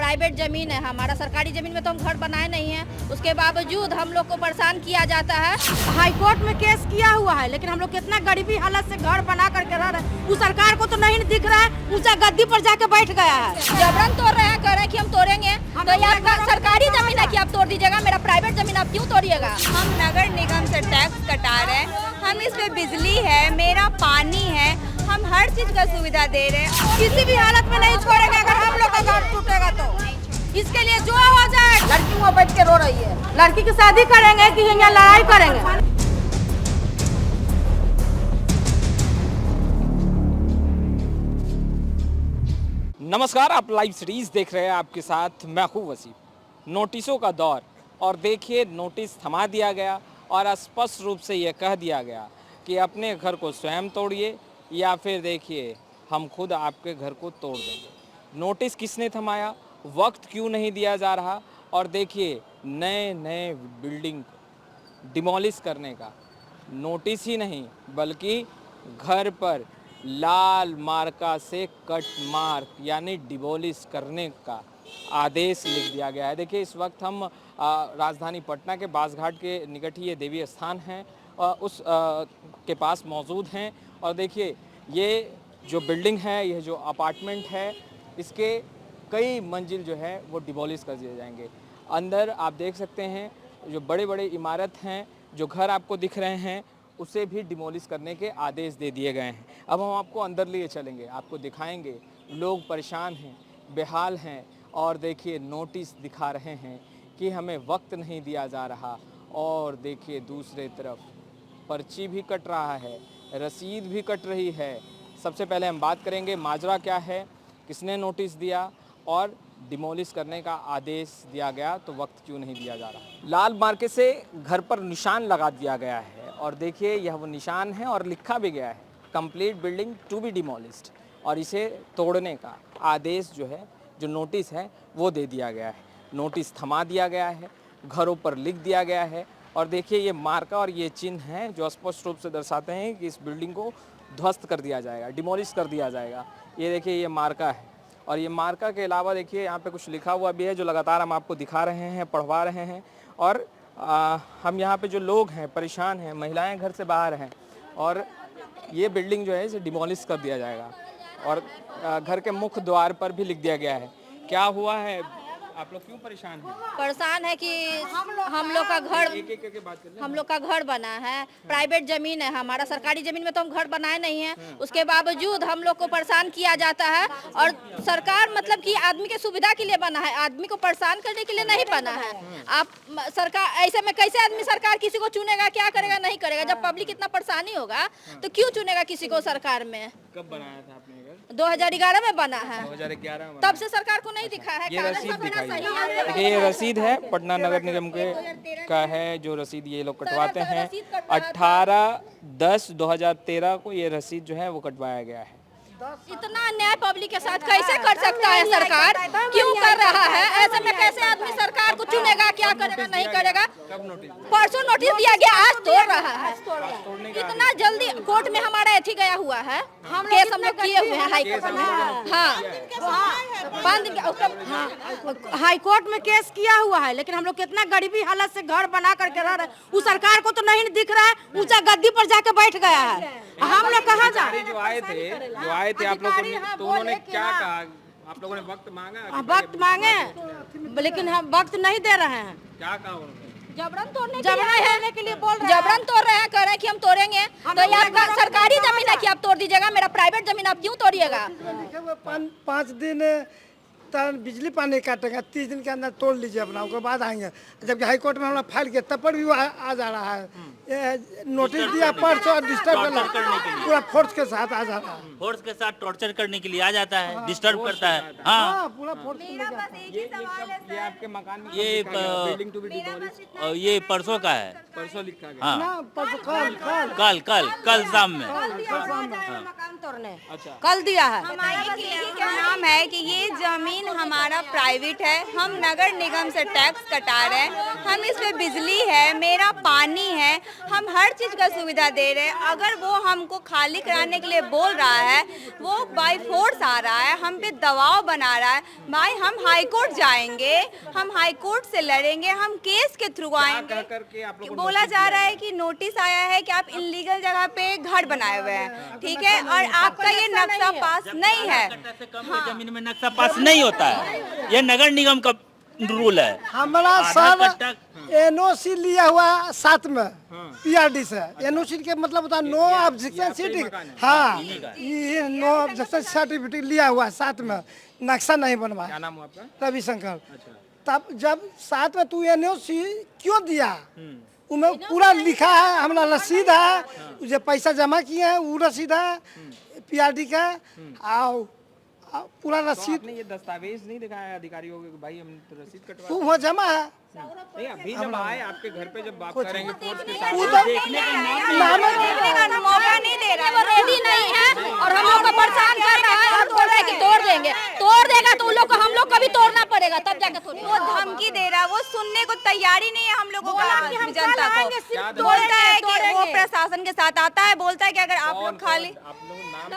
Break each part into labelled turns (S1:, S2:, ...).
S1: Private ज़मीन है हमारा, सरकारी ज़मीन में तो हम घर बनाए नहीं हैं। उसके बावजूद हम लोग को परेशान किया जाता है।
S2: हाई कोर्ट में केस किया हुआ है, लेकिन हम लोग कितना गरीबी हालत से घर बना करके रह रहे हैं। उस सरकार को तो नहीं दिख रहा है, ऊंचा गद्दी पर जाके बैठ गया है।
S1: जबरन तोड़ रहे हैं, कह रहे हैं कि हम तोड़ेंगे। तो ये आपका सरकारी ज़मीन है कि आप तोड़ दीजिएगा, मेरा प्राइवेट ज़मीन आप क्यों तोड़िएगा?
S3: हम नगर निगम से टैक्स कटा रहे हैं, हम इस पे बिजली है, मेरा पानी है, हम हर चीज का सुविधा दे रहे हैं।
S2: किसी भी हालत में नहीं छोड़ेंगे। अगर हम लोग का घर टूटेगा तो इसके लिए जो हो जाए।
S1: लड़की वहाँ बैठ के रो रही है।
S2: लड़की की शादी करेंगे कि यहाँ लड़ाई करेंगे?
S4: नमस्कार, आप लाइव सीरीज देख रहे हैं। आपके साथ मैं हूं वसीम। नोटिसों का दौर, और देखिए नोटिस थमा दिया गया और स्पष्ट रूप से यह कह दिया गया कि अपने घर को स्वयं तोड़िए या फिर देखिए हम खुद आपके घर को तोड़ देंगे। नोटिस किसने थमाया, वक्त क्यों नहीं दिया जा रहा? और देखिए नए नए बिल्डिंग डिमोलिश करने का नोटिस ही नहीं बल्कि घर पर लाल मार्का से कट मार्क यानी डिमोलिश करने का आदेश लिख दिया गया है। देखिए इस वक्त हम राजधानी पटना के बासघाट के निकट ही ये देवी स्थान है उस के पास मौजूद हैं। और देखिए ये जो बिल्डिंग है, यह जो अपार्टमेंट है, इसके कई मंजिल जो है वो डिमोलिश कर दिए जाएंगे। अंदर आप देख सकते हैं जो बड़े बड़े इमारत हैं, जो घर आपको दिख रहे हैं, उसे भी डिमोलिश करने के आदेश दे दिए गए हैं। अब हम आपको अंदर लिए चलेंगे, आपको दिखाएंगे। लोग परेशान हैं, बेहाल हैं और देखिए नोटिस दिखा रहे हैं कि हमें वक्त नहीं दिया जा रहा। और देखिए दूसरे तरफ पर्ची भी कट रहा है, रसीद भी कट रही है। सबसे पहले हम बात करेंगे माजरा क्या है, किसने नोटिस दिया और डिमोलिश करने का आदेश दिया गया तो वक्त क्यों नहीं दिया जा रहा। लाल मार्के से घर पर निशान लगा दिया गया है और देखिए यह वो निशान है और लिखा भी गया है complete building to be demolished, और इसे तोड़ने का आदेश जो है, जो नोटिस है वो दे दिया गया है। नोटिस थमा दिया गया है, घरों पर लिख दिया गया है। और देखिए ये मार्का और ये चिन्ह हैं जो स्पष्ट रूप से दर्शाते हैं कि इस बिल्डिंग को ध्वस्त कर दिया जाएगा, डिमोलिश कर दिया जाएगा। ये देखिए ये मार्का है और ये मार्का के अलावा देखिए यहाँ पे कुछ लिखा हुआ भी है जो लगातार हम आपको दिखा रहे हैं, पढ़वा रहे हैं। और हम यहाँ पे जो लोग हैं परेशान हैं, महिलाएं घर से बाहर हैं और ये बिल्डिंग जो है इसे डिमोलिश कर दिया जाएगा। और घर के मुख्य द्वार पर भी लिख दिया गया है। क्या हुआ है, आप लोग क्यों परेशान हैं?
S1: परेशान है कि हम लोग का घर, हम लोग का घर बना है, प्राइवेट ज़मीन है हमारा, सरकारी ज़मीन में तो हम घर बनाए नहीं हैं। उसके बावजूद हम लोग को परेशान किया जाता है। और सरकार मतलब कि आदमी के सुविधा के लिए बना है, आदमी को परेशान करने के लिए नहीं बना है। आप सरकार ऐसे में कैसे आदमी सरकार किसी को चुनेगा, क्या करेगा, नहीं करेगा? जब पब्लिक इतना परेशानी होगा तो क्यों चुनेगा किसी को सरकार में?
S4: कब बनाया था आपने घर?
S1: 2011 में बना है।
S4: 2011 में
S1: तब से सरकार को नहीं दिखा है।
S4: ये रसीद दिखाई देखिए, ये रसीद है पटना नगर निगम के का है, जो रसीद ये लोग कटवाते हैं। 18/10/2013 को ये रसीद जो है वो कटवाया गया है।
S1: इतना अन्याय पब्लिक के साथ कैसे कर सकता है सरकार? क्यों कर रहा है? ऐसे में कैसे आदमी सरकार को चुनेगा, क्या करेगा, नहीं करेगा? परसों नोटिस दिया गया, आज तोड़ रहा है। इतना जल्दी कोर्ट में हमारा एथी गया हुआ है, केस हम लोग किए हुए हैं हाई कोर्ट में। हाँ, 5 दिन
S2: हाई कोर्ट में केस किया हुआ है, लेकिन हम लोग कितना गरीबी हालत से घर बना करके रह रहे हैं। उस सरकार को तो नहीं दिख रहा है, ऊंचा गद्दी पर जाके बैठ गया है। हम लोग कहाँ जाए?
S4: जो आए थे आप लोगों ने, तो उन्होंने क्या कहा? आप लोगों ने वक्त मांगा?
S2: वक्त मांगे, लेकिन हम वक्त नहीं दे रहे हैं।
S4: क्या कहा उन्होंने?
S1: जबरन तोड़ने
S2: के लिए बोल रहे हैं।
S1: जबरन तोड़ रहे हैं, कह रहे हैं कि हम तोड़ेंगे। तो ये आपका सरकारी जमीन है कि आप तोड़ दीजिएगा, मेरा प्राइवेट जमीन आप क्यों तोड़िएगा?
S5: 5 दिन बिजली पानी काटेंगे, 30 दिन के अंदर तोड़ लीजिए अपना, उसके बाद आएंगे। जबकि हाई कोर्ट में हमने फाइल किया तब पर भी वो आ जा रहा है। नोटिस दिया परसों और डिस्टर्ब पूरा फोर्स के साथ आ जाता है,
S6: फोर्स के साथ टॉर्चर करने के लिए आ जाता है, डिस्टर्ब करता है। हाँ,
S5: पूरा फोर्स
S4: ये आपके मकान में
S6: ये
S4: बिल्डिंग टू बी डिमोलिश्ड
S6: ये परसों का है,
S4: परसों लिखा गया।
S6: हाँ,
S5: कल
S6: शाम में
S2: मकान तोड़ने
S4: अच्छा,
S2: कल दिया है।
S3: हमारी क्या नाम है कि ये जमीन हमारा प्राइवेट है, हम नगर निगम से टैक्स कटा रहे हैं, हम इस पे बिजली है, मेरा पानी है, हम हर चीज का सुविधा दे रहे हैं। अगर वो हमको खाली कराने के लिए बोल रहा है वो बाय फोर्स आ रहा है, हम पे दबाव बना रहा है। भाई हम हाई कोर्ट जाएंगे, हम हाई कोर्ट से लड़ेंगे, हम केस के थ्रू आएंगे।
S4: करके आप लोगों को
S3: बोला जा रहा है कि नोटिस आया है कि आप इलीगल जगह पे घर बनाए हुए हैं, ठीक है, और आपका ये नक्शा पास नहीं है।
S6: जमीन में नक्शा पास नहीं होता है, ये नगर निगम का रूल है।
S5: हमारा सर एनओसी लिया हुआ साथ में पीआरडी से। एनओसी के मतलब होता है नो ऑब्जेक्शन सर्टिफिकेट। हाँ, ये नो ऑब्जेक्शन सर्टिफिकेट लिया हुआ है साथ में, नक्शा नहीं बनवा।
S4: क्या नाम हुआ आपका?
S5: रविशंकर। तब जब साथ में तू एनओसी क्यों दिया, उसमें पूरा लिखा है, हमारा रसीद है, जो पैसा जमा किए हैं वो रसीद है पीआरडी का, और पूरा रसीद।
S4: आपने ये दस्तावेज नहीं दिखाया अधिकारियों को कि भाई हम तो रसीद कटवा?
S5: वो जमा है।
S4: नहीं, अभी जब आए आपके घर पे जब बात करेंगे फोर्स के साथ,
S3: देखने का मौका नहीं दे रहा,
S1: वो रेडी नहीं है और हम लोग को परेशान कर रहा है और बोल रहे हैं कि तोड़ देंगे। तोड़ देगा तो उन लोग को हम लोग को भी तोड़ना पड़ेगा, तब जाके थोड़ी।
S3: वो धमकी दे रहा है, वो सुनने को तैयारी नहीं है हम लोगों का, जनता को। बोलता है कि वो प्रशासन के साथ आता है, बोलता है कि अगर आप लोग खाली
S4: आप लोग नाम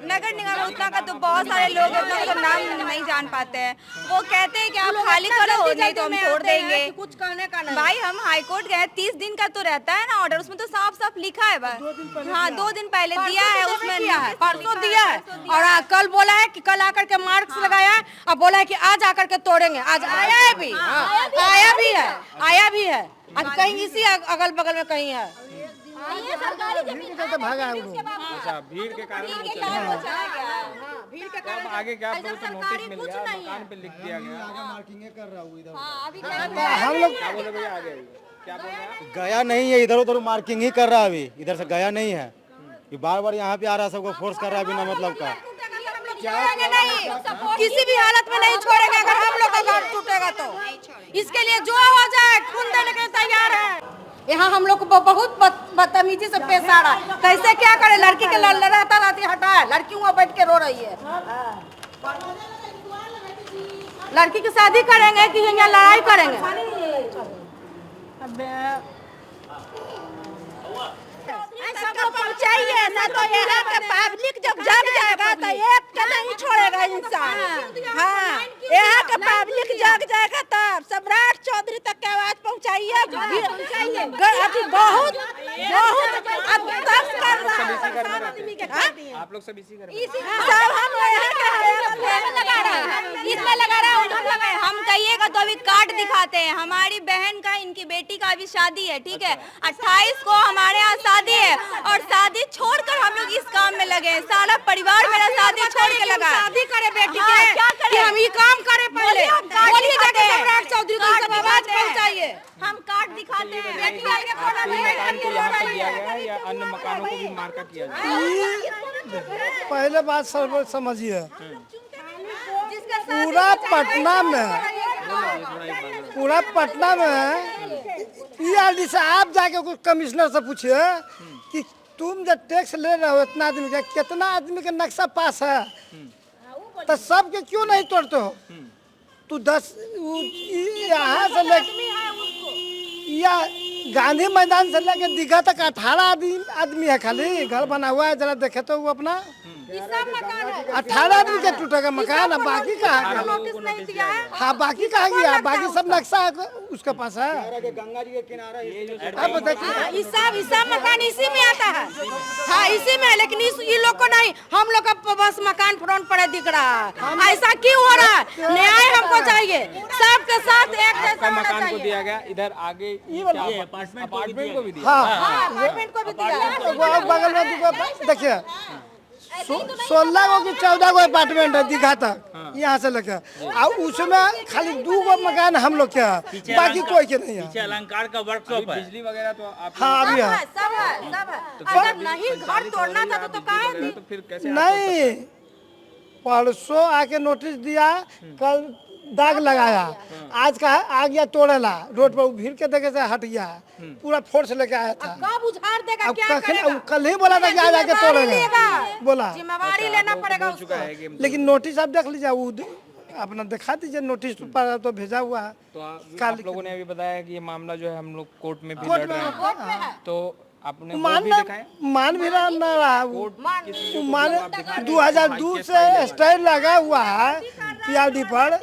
S3: नगर निगम उतना का तो बहुत सारे लोग हैं, उतना तो नाम नहीं जान पाते हैं। वो कहते हैं कि आप खाली करो नहीं तो हम तोड़ देंगे।
S2: कुछ कहने का नहीं।
S3: भाई हम हाई कोर्ट गए, 30 दिन का तो रहता है ना ऑर्डर, उसमें तो साफ साफ लिखा है बस। हाँ, 2 दिन पहले दिया है, उसमें
S2: परसों दिया है और कल बोला है कि कल आकर के मार्क्स लगाया है, अब बोला है कि आज आकर के तोड़ेंगे। आज आया है भी, आया भी है। अब कहीं इसी अगल बगल में कहीं है।
S5: भागा है वो।
S4: अच्छा, भीड़ के कारण वो चले गए। तो अब आगे क्या? आप लोगों को नोटिस मिल गया, मकान पे लिख दिया गया।
S5: हम लोग
S4: क्या बोले भैया? आगे क्या बोल रहे हैं?
S7: गया नहीं है, इधर उधर मार्किंग ही कर रहा है, अभी इधर से गया नहीं है, ये बार बार यहाँ पे आ रहा है, सबको फोर्स कर रहा है बिना मतलब का।
S2: किसी भी हालत में नहीं छोड़ेंगे अगर हम लोग का घर टूटेगा तो। इसके लिए जो हो जाए खून देने के लिए तैयार है। यहाँ हम लोग को बहुत बदतमीजी से पेश आ रहा है। कैसे क्या करे, लड़की के रहता रहती हटाए, लड़की वहाँ बैठ के रो रही है। लड़की की शादी करेंगे कि यहाँ लड़ाई करेंगे? सबको पहुंचाइए, ना तो यहाँ के पब्लिक जब जग जाएगा तो एक के नहीं छोड़ेगा इंसान। हाँ, यहाँ के पब्लिक जग जाएगा तब सम्राट चौधरी तक के आवाज पहुंचाइए। बहुत अब तक कर रहा है।
S4: आप लोग सब इसी घर में?
S2: सब हम
S3: लगा रहा है, इसमें लगा रहा है। हम कहिएगा तो अभी कार्ड दिखाते हैं, हमारी बहन का, इनकी बेटी का अभी शादी है, ठीक है, 28 को हमारे यहाँ शादी है और शादी छोड़कर हम लोग इस काम में लगे हैं। सारा परिवार मेरा शादी छोड़ के लगा।
S2: शादी करे बेटी के, क्या करे, हम ये काम करे पहले। बोलिए जाके सम्राट चौधरी को सब आवाज पहुंचाइए।
S3: हम कार्ड दिखाते हैं।
S4: आपके मकान को यहाँ पर दिया गया है या अन्य मकानों को भी मार्का किया जाए?
S5: पहले बात सर्व समझिए, पूरा पटना में पीआरडी से आप जाके कुछ कमिश्नर से पूछिए कि तुम जब टैक्स ले रहे हो इतना आदमी का, कितना आदमी का नक्शा पास है, तो सबके क्यों नहीं तोड़ते हो? तू 10 यहाँ से लेके या गांधी मैदान से लेके दीघा तक 18 आदमी है खाली, घर बना हुआ है, जरा देखे तो वो अपना 18 आदमी का टूटेगा मकान। अब बाकी कहाँ?
S2: नोटिस नहीं दिया है।
S5: हाँ, बाकी कहाँ गया? बाकी सब नक्शा उसके पास है।
S7: गंगा जी के किनारे
S5: अब देखिए,
S2: सब मकान इसी में आता है। हाँ, इसी में है, लेकिन ये लोग को नहीं। हम लोग का बस मकान फ्रंट पर दिख रहा है। ऐसा क्यों हो रहा है? न्याय हमको चाहिए, सबके साथ एक जैसा होना
S4: मकान को
S2: चाहिए।
S4: दिया गया, इधर आगे अपार्टमेंट को भी दिया।
S5: हाँ,
S2: अपार्टमेंट को भी दिया है।
S5: वो बगल में देखिए 16 गो की 14 गो अपार्टमेंट है दीघा तक, यहाँ से लेके, और उसमें खाली 2 गो मकान हम लोग के है, बाकी कोई के नहीं है।
S6: पीछे अलंकार का वर्कशॉप है।
S4: बिजली वगैरह तो आप
S5: हाँ, अभी है।
S2: सब है। अगर नहीं घर तोड़ना था तो कहा नहीं।
S4: तो फिर कैसे?
S5: नहीं, परसों आके नोटिस दिया, कल दाग लगाया, आज का आ गया तोड़ेला, रोड पर भीड़ के देखे से हट गया, पूरा फोर्स लेके आया था।
S2: कब उधार देगा,
S5: अब
S2: क्या करेगा?
S5: कल ही बोला था कि आज आके तोड़ेगा, बोला।
S2: जिम्मेवारी लेना पड़ेगा उसको।
S5: लेकिन नोटिस आप देख लीजिए, वो अपना दिखा दीजिए, नोटिस पर तो भेजा हुआ है।
S4: तो आप लोगों ने अभी बताया कि ये मामला जो है हम लोग कोर्ट में भी लड़ रहे हैं, तो आपने वो भी दिखाया?
S5: मान भी रहा ना रहा वो
S4: कोर्ट किसी
S5: वो
S4: को
S5: मान
S4: आप दिखाएं?
S5: 2002 से स्टाइल लगा हुआ है पीआरडी पर,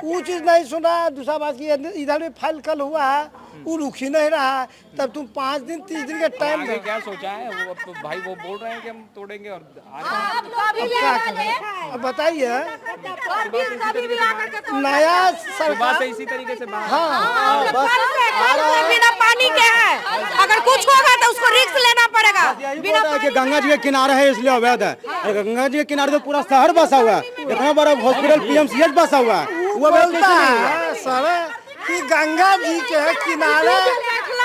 S5: वो चीज नहीं सुना। दूसरा बात की इधर भी फाइल कल हुआ है, वो रुक ही नहीं रहा। तब तुम 5 दिन 30 दिन का टाइम
S4: आगे क्या सोचा है? वो अब तो भाई वो बोल रहे हैं कि हम तोड़ेंगे और
S5: क्या करें अब बताइए। नया
S4: सुबह
S5: सरकार
S4: से इसी तरीके से बाहर
S5: हाँ
S2: बिना पानी के है, अगर कुछ होगा तो उसको रिस्क लेना पड़ेगा।
S7: यही बोल रहा है कि गंगा जी के किनारे है इसलिए अवैध है। और गंगा जी के किनारे तो पूरा शहर बसा हुआ है, इतना बड़ा हॉस्पिटल पीएमसीएच बसा हुआ है, वो अवैध कैसे
S5: बोलता
S7: नहीं हुआ?
S5: है सर कि गंगा जी के किनारे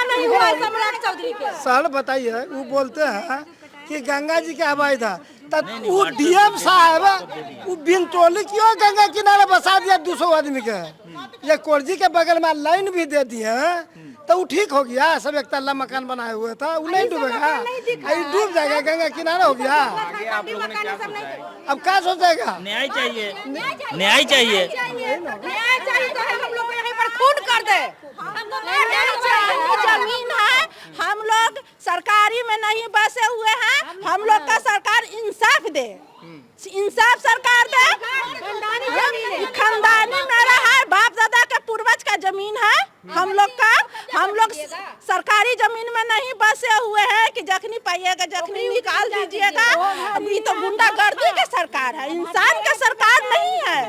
S2: नहीं हुआ सम्राट चौधरी के।
S5: सर बताइए, वो बोलते हैं कि गंगा जी का अवैध है, तब वो डीएम साहब वो बिन टोली क्यों गंगा किनारे बसा दिया 200 आदमी के? ये कोरजी के बगल में लाइन भी दे दिए तो वो ठीक हो गया। सब एक तल्ला मकान बनाए हुए था, वो नहीं डूबेगा, ये डूब जाएगा, गंगा किनारा हो गया।
S4: आगे आप लोगों ने क्या सोचा है?
S5: अब क्या सोचेगा?
S6: न्याय चाहिए, न्याय चाहिए।
S2: न्याय चाहिए तो हम लोग को यहीं पर खून कर दे।
S8: जमीन है, हम लोग सरकारी में नहीं बसे हुए हैं, हम लोग का सरकार इंसाफ दे, इंसाफ सरकार दे। खानदानी मेरा है, बाप दादा के पूर्वज का जमीन है हम लोग का। हम लोग सरकारी जमीन में नहीं बसे हुए हैं कि जखनी पाइएगा जखनी निकाल दीजिएगा। अभी तो गुंडागर्दी की सरकार है, इंसान की सरकार नहीं है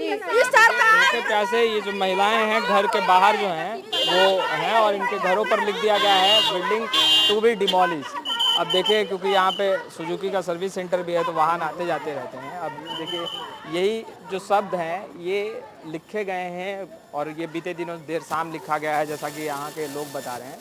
S8: ये सरकार।
S4: इससे प्यासे ये जो महिलाएं हैं घर के बाहर जो हैं वो हैं और इनके घरों पर लिख दिया गया है बिल्डिंग टू बी डिमोलिश। अब देखिए क्योंकि यहाँ पे सुजुकी का सर्विस सेंटर भी है तो वाहन आते जाते रहते हैं। अब देखिए यही जो शब्द हैं ये लिखे गए हैं और ये बीते दिनों देर शाम लिखा गया है, जैसा कि यहाँ के लोग बता रहे हैं।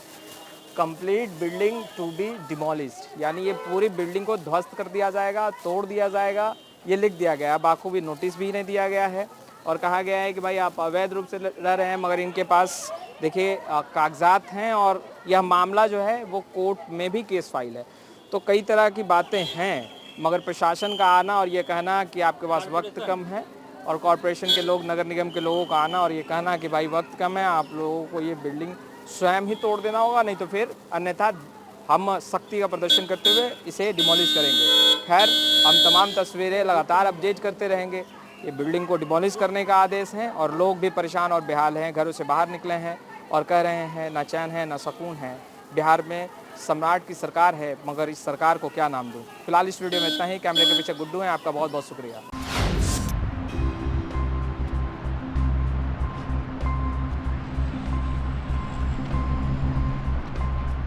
S4: Complete building to be demolished, यानी ये पूरी बिल्डिंग को ध्वस्त कर दिया जाएगा, तोड़ दिया जाएगा, ये लिख दिया गया है। बाखूबी नोटिस भी इन्हें दिया गया है और कहा गया है कि भाई आप अवैध रूप से रह रहे हैं, मगर इनके पास देखिए कागजात हैं और यह मामला जो है वो कोर्ट में भी केस फाइल है। तो कई तरह की बातें हैं, मगर प्रशासन का आना और ये कहना कि आपके पास वक्त कम है और कॉरपोरेशन के लोग, नगर निगम के लोगों का आना और ये कहना कि भाई वक्त कम है, आप लोगों को ये बिल्डिंग स्वयं ही तोड़ देना होगा, नहीं तो फिर अन्यथा हम सख्ती का प्रदर्शन करते हुए इसे डिमोलिश करेंगे। खैर, हम तमाम तस्वीरें लगातार अपडेट करते रहेंगे। ये बिल्डिंग को डिमोलिश करने का आदेश है और लोग भी परेशान और बेहाल हैं, घरों से बाहर निकले हैं और कह रहे हैं ना चैन है ना सुकून है। बिहार में सम्राट की सरकार है, मगर इस सरकार को क्या नाम दूं। फिलहाल इस वीडियो में इतना ही। कैमरे के पीछे गुड्डू हैं, आपका बहुत बहुत शुक्रिया।